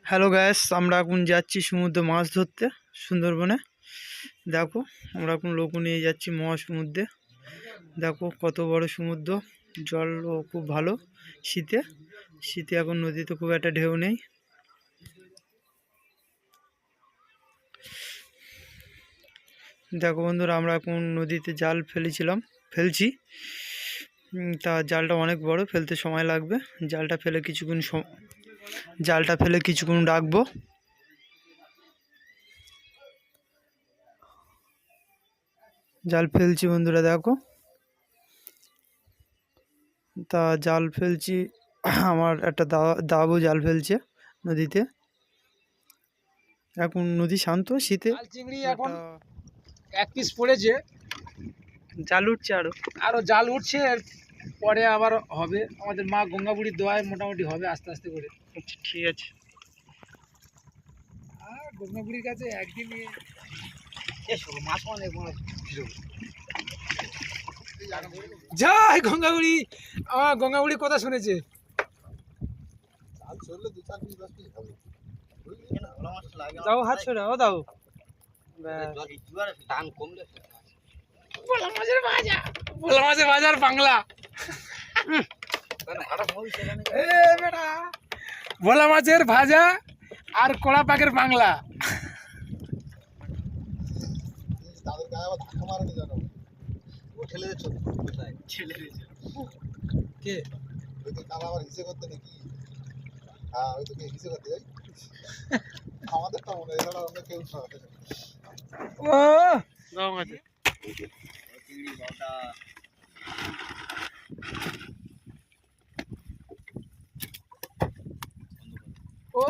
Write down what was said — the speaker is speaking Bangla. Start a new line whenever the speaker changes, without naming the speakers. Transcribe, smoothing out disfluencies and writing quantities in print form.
হ্যালো গ্যাস, আমরা এখন যাচ্ছি সমুদ্রে মাছ ধরতে সুন্দরবনে। দেখো, আমরা এখন লোক নিয়ে যাচ্ছি মহাসমুদ্রে। দেখো কত বড় সমুদ্র, জলও খুব ভালো। শীতে শীতে এখন নদীতে খুব একটা ঢেউ নেই। দেখো বন্ধুরা, আমরা এখন নদীতে জাল ফেলছি। তা জালটা অনেক বড়, ফেলতে সময় লাগবে। জালটা ফেলে কিছুক্ষণ রাখবো। জাল ফেলছি বন্ধুরা, দেখো। তা জাল ফেলছি, আমার একটা দাবু জাল ফেলছে নদীতে। এখন নদী শান্ত, শীতে
চিংড়ি এখন এক পিস পড়েছে,
জাল উঠছে,
আরো জাল উঠছে। পরে আবার হবে, আমাদের মা গঙ্গাবুড়ির দোয়ায় মোটামুটি হবে আস্তে আস্তে করে।
আচ্ছা, ঠিক আছে।
আর গঙ্গাবুড়ির কাছে একদিন মাছ অনেক যাই গঙ্গাবুড়ি, আমার গঙ্গাবুড়ি কথা শুনেছে।
দাও হাত সরে, ও দাও।
ভোলা মাছের বাজার বাংলা। ভোলা মাছের ভাজা আর কড়া পাকের বাংলা। কে ও